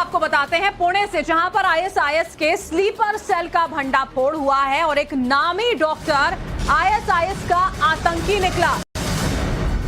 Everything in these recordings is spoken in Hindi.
आपको बताते हैं पुणे से, जहां पर आईएसआईएस के स्लीपर सेल का भंडाफोड़ हुआ है और एक नामी डॉक्टर आईएसआईएस का आतंकी निकला।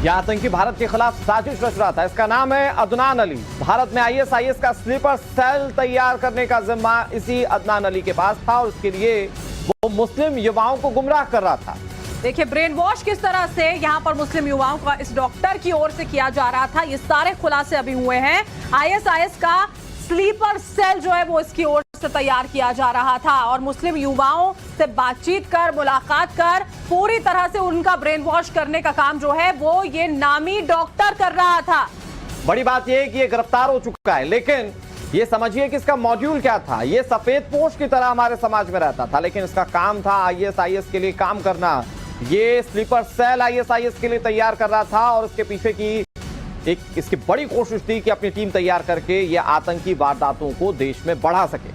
यह आतंकी भारत के खिलाफ साजिश रच रहा था। इसका नाम है अदनान अली। भारत में आईएसआईएस का स्लीपर सेल तैयार करने का जिम्मा इसी अदनान अली के पास था और उसके लिए वो मुस्लिम युवाओं को गुमराह कर रहा था। देखिए ब्रेन वॉश किस तरह से यहां पर मुस्लिम युवाओं का इस डॉक्टर की ओर से किया जा रहा था, ये सारे खुलासे अभी हुए हैं। आईएसआईएस का स्लीपर सेल जो है वो इसकी ओर से तैयार किया जा रहा था और मुस्लिम युवाओं से बातचीत कर, मुलाकात कर, पूरी तरह से उनका ब्रेन वॉश करने का काम जो है वो ये नामी डॉक्टर कर रहा था। बड़ी बात यह है कि ये गिरफ्तार हो चुका है, लेकिन ये समझिए कि इसका मॉड्यूल क्या था। ये सफेद पोश की तरह हमारे समाज में रहता था, लेकिन इसका काम था आईएसआईएस के लिए काम करना। ये स्लीपर सेल आईएसआईएस के लिए तैयार कर रहा था और इसके पीछे की एक इसकी बड़ी कोशिश थी कि अपनी टीम तैयार करके ये आतंकी वारदातों को देश में बढ़ा सके।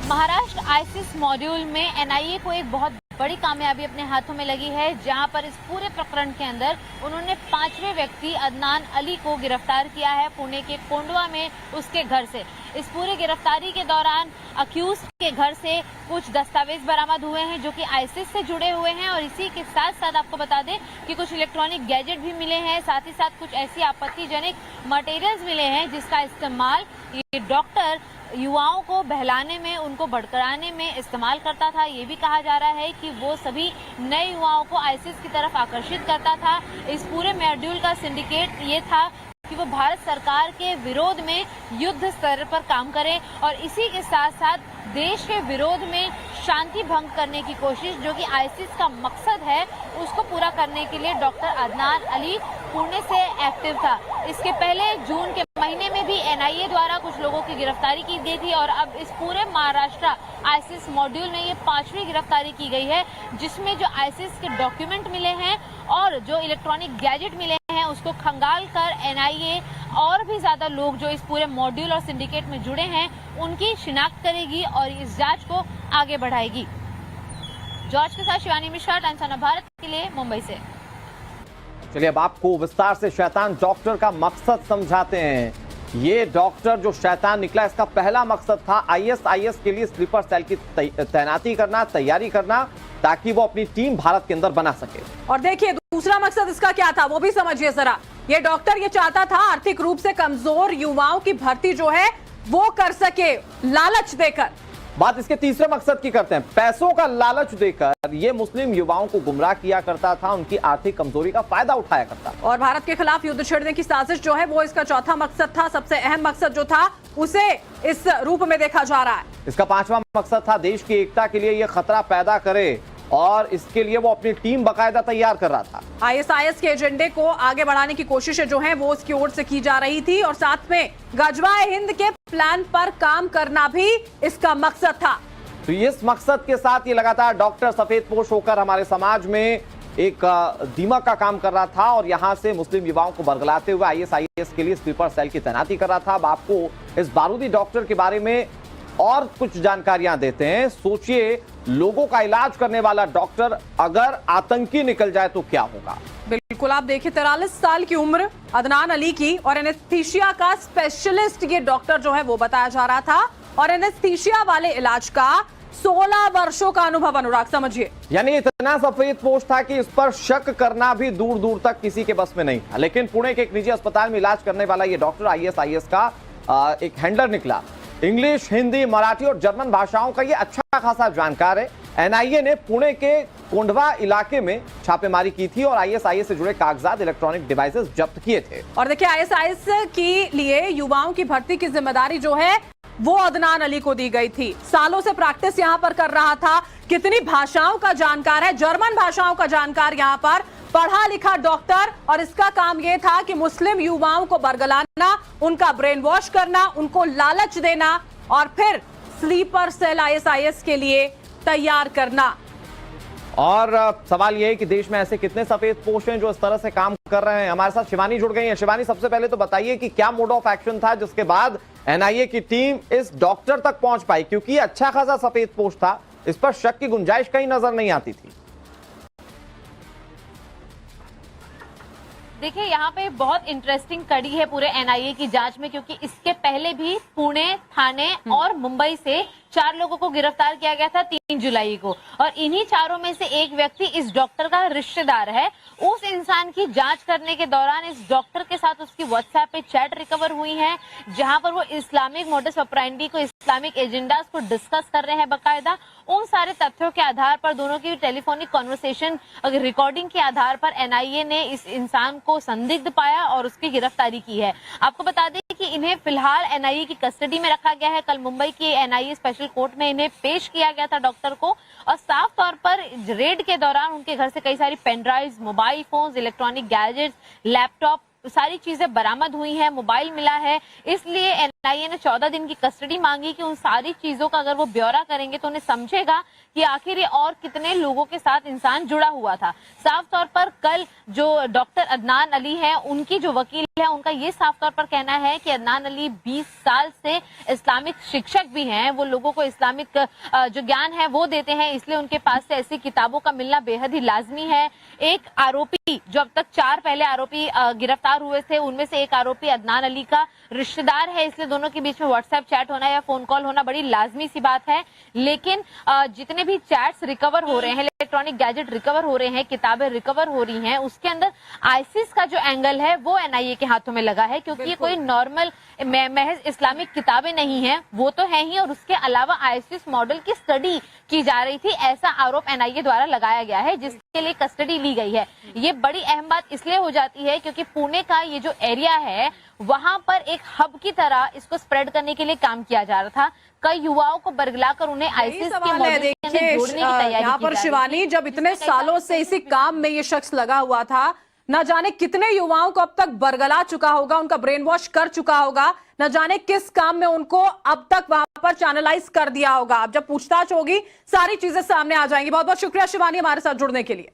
महाराष्ट्र आईसिस मॉड्यूल में एनआईए को एक बहुत बड़ी कामयाबी अपने हाथों में लगी है, जहां पर इस पूरे प्रकरण के अंदर उन्होंने 5वें व्यक्ति अदनान अली को गिरफ्तार किया है पुणे के कोंडवा में उसके घर से। इस पूरे गिरफ्तारी के दौरान अक्यूज के घर से कुछ दस्तावेज बरामद हुए हैं जो कि आईसिस से जुड़े हुए हैं और इसी के साथ साथ आपको बता दें कि कुछ इलेक्ट्रॉनिक गैजेट भी मिले हैं, साथ ही साथ कुछ ऐसी आपत्तिजनक मटेरियल्स मिले हैं जिसका इस्तेमाल ये डॉक्टर युवाओं को बहलाने में, उनको भड़काने में इस्तेमाल करता था। ये भी कहा जा रहा है कि वो सभी नए युवाओं को आईसिस की तरफ आकर्षित करता था। इस पूरे मॉड्यूल का सिंडिकेट ये था कि वो भारत सरकार के विरोध में युद्ध स्तर पर काम करे और इसी के साथ साथ देश के विरोध में शांति भंग करने की कोशिश, जो कि आईसिस का मकसद है, उसको पूरा करने के लिए डॉक्टर अदनान अली पुणे से एक्टिव था। इसके पहले जून के महीने में भी एनआईए द्वारा कुछ लोगों की गिरफ्तारी की गई थी और अब इस पूरे महाराष्ट्र आईसिस मॉड्यूल में ये 5वीं गिरफ्तारी की गई है, जिसमें जो आईसिस के डॉक्यूमेंट मिले हैं और जो इलेक्ट्रॉनिक गैजेट मिले हैं उसको खंगाल कर एनआईए और भी ज्यादा लोग जो इस पूरे मॉड्यूल और सिंडिकेट में जुड़े हैं उनकी शिनाख्त करेगी और इस जांच को आगे बढ़ाएगी। जॉर्ज के साथ शिवानी मिश्रा, टाइम्स ऑफ भारत के लिए, मुंबई से। चलिए अब आपको विस्तार से शैतान डॉक्टर का मकसद समझाते हैं। ये डॉक्टर जो शैतान निकला, इसका पहला मकसद था आईएसआईएस के लिए स्लीपर सेल की तैनाती करना, तैयारी करना, ताकि वो अपनी टीम भारत के अंदर बना सके। और देखिए दूसरा मकसद इसका क्या था वो भी समझिए जरा। ये डॉक्टर ये चाहता था आर्थिक रूप से कमजोर युवाओं की भर्ती जो है वो कर सके लालच देकर। बात इसके तीसरे मकसद की करते हैं। पैसों का लालच देकर ये मुस्लिम युवाओं को गुमराह किया करता था, उनकी आर्थिक कमजोरी का फायदा उठाया करता था। और भारत के खिलाफ युद्ध छेड़ने की साजिश जो है वो इसका चौथा मकसद था। सबसे अहम मकसद जो था उसे इस रूप में देखा जा रहा है। इसका 5वां मकसद था देश की एकता के लिए ये खतरा पैदा करे और इसके लिए वो अपनी टीम बाकायदा तैयार कर रहा था। आईएसआईएस के एजेंडे को आगे बढ़ाने की कोशिशें जो हैं वो उसकी ओर से की जा रही थी और साथ में गजवाए हिंद के प्लान पर काम करना भी इसका मकसद था। तो इस मकसद के साथ ये लगातार डॉक्टर सफेद पोश होकर हमारे समाज में एक दीमक का काम कर रहा था और यहां से मुस्लिम युवाओं को बरगलाते हुए आईएसआईएस के लिए स्लीपर सेल की तैनाती कर रहा था। अब आपको इस बारूदी डॉक्टर के बारे में और कुछ जानकारियां देते हैं। सोचिए, लोगों का इलाज करने वाला डॉक्टर अगर आतंकी निकल जाए तो क्या होगा। बिल्कुल, आप देखिए 43 साल की उम्र अदनान अली की और एनेस्थीसिया का स्पेशलिस्ट ये डॉक्टर जो है वो बताया जा रहा था और एनेस्थीसिया वाले इलाज का 16 वर्षों का अनुभव। अनुराग समझिए, यानी इतना सफेद पोश था कि इस पर शक करना भी दूर दूर तक किसी के बस में नहीं था। लेकिन पुणे के एक निजी अस्पताल में इलाज करने वाला ये डॉक्टर आईएसआईएस का एक हैंडलर निकला। इंग्लिश, हिंदी, मराठी और जर्मन भाषाओं का ये अच्छा खासा जानकार है। एनआईए ने पुणे के कोंडवा इलाके में छापेमारी की थी और आईएसआईएस से जुड़े कागजात, इलेक्ट्रॉनिक डिवाइसेस जब्त किए थे। और देखिए आईएसआईएस के लिए युवाओं की भर्ती की जिम्मेदारी जो है वो अदनान अली को दी गई थी। सालों से प्रैक्टिस यहाँ पर कर रहा था। कितनी भाषाओं का जानकार है, जर्मन भाषाओं का जानकार यहाँ पर, पढ़ा लिखा डॉक्टर। और इसका काम यह था कि मुस्लिम युवाओं को बरगलाना, उनका ब्रेन वॉश करना, उनको लालच देना और फिर स्लीपर सेल आईएसआईएस के लिए तैयार करना। और सवाल यह है कि देश में ऐसे कितने सफेद पोश हैं जो इस तरह से काम कर रहे हैं। हमारे साथ शिवानी जुड़ गई हैं। शिवानी, सबसे पहले तो बताइए कि क्या मोड ऑफ एक्शन था जिसके बाद एनआईए की टीम इस डॉक्टर तक पहुंच पाई, क्योंकि अच्छा खासा सफेद पोश था, इस पर शक की गुंजाइश कहीं नजर नहीं आती थी। देखिए यहाँ पे बहुत इंटरेस्टिंग कड़ी है पूरे एनआईए की जांच में, क्योंकि इसके पहले भी पुणे, ठाणे और मुंबई से 4 लोगों को गिरफ्तार किया गया था 3 जुलाई को, और इन्हीं चारों में से एक व्यक्ति इस डॉक्टर का रिश्तेदार है। उस इंसान की जांच करने के दौरान इस डॉक्टर के साथ उसकी व्हाट्सएप पे चैट रिकवर हुई है, जहां पर वो इस्लामिक मोडस ऑपरेंडी को, इस्लामिक एजेंडाज को डिस्कस कर रहे हैं बकायदा। उन सारे तथ्यों के आधार पर, दोनों की टेलीफोनिक कॉन्वर्सेशन रिकॉर्डिंग के आधार पर एनआईए ने इस इंसान को संदिग्ध पाया और उसकी गिरफ्तारी की है। आपको बता दें कि इन्हें फिलहाल एनआईए की कस्टडी में रखा गया है। कल मुंबई की एनआईए स्पेशल कोर्ट में इन्हें पेश किया गया था डॉक्टर को, और साफ तौर पर रेड के दौरान उनके घर से कई सारी pen drives, mobile phones, electronic gadgets, laptop, सारी चीजें बरामद हुई हैं, मोबाइल मिला है। इसलिए एनआईए ने 14 दिन की कस्टडी मांगी कि उन सारी चीजों का अगर वो ब्यौरा करेंगे तो उन्हें समझेगा कि आखिर ये और कितने लोगों के साथ इंसान जुड़ा हुआ था। साफ तौर पर कल जो डॉक्टर अदनान अली हैं, उनकी जो वकील है, उनका ये साफ तौर पर कहना है कि अदनान अली 20 साल से इस्लामिक शिक्षक भी हैं, वो लोगों को इस्लामिक जो ज्ञान है वो देते हैं, इसलिए उनके पास से ऐसी किताबों का मिलना बेहद ही लाजमी है। एक आरोपी, जो अब तक 4 पहले आरोपी गिरफ्तार हुए थे, उनमें से एक आरोपी अदनान अली का रिश्तेदार है, इसलिए दोनों के बीच में व्हाट्सएप चैट होना या फोन कॉल होना बड़ी लाजमी सी बात है। लेकिन जितने भी चैट्स रिकवर हो रहे हैं, इलेक्ट्रॉनिक गैजेट रिकवर हो रहे हैं, किताबें रिकवर हो रही हैं, उसके अंदर आईसिस का जो एंगल है वो एनआईए के हाथों में लगा है, क्योंकि ये कोई नॉर्मल महज इस्लामिक किताबें नहीं है, वो तो है ही, और उसके अलावा आईसिस मॉडल की स्टडी की जा रही थी, ऐसा आरोप एनआईए द्वारा लगाया गया है, जिसके लिए कस्टडी ली गई है। ये बड़ी अहम बात इसलिए हो जाती है क्योंकि पुणे का ये जो एरिया है, वहां पर एक हब की तरह इसको स्प्रेड करने के लिए काम किया जा रहा था। कई युवाओं को बरगलाकर उन्हें आईसिस के मॉडल के अंदर जोड़ने की तैयारी यहाँ पर शिवानी, जब इतने सालों से इसी काम में ये शख्स लगा हुआ था, न जाने कितने युवाओं को अब तक बरगला चुका होगा, उनका ब्रेन वॉश कर चुका होगा, न जाने किस काम में उनको अब तक वहां पर चैनलाइज कर दिया होगा। अब जब पूछताछ होगी सारी चीजें सामने आ जाएंगी। बहुत बहुत शुक्रिया शिवानी हमारे साथ जुड़ने के लिए।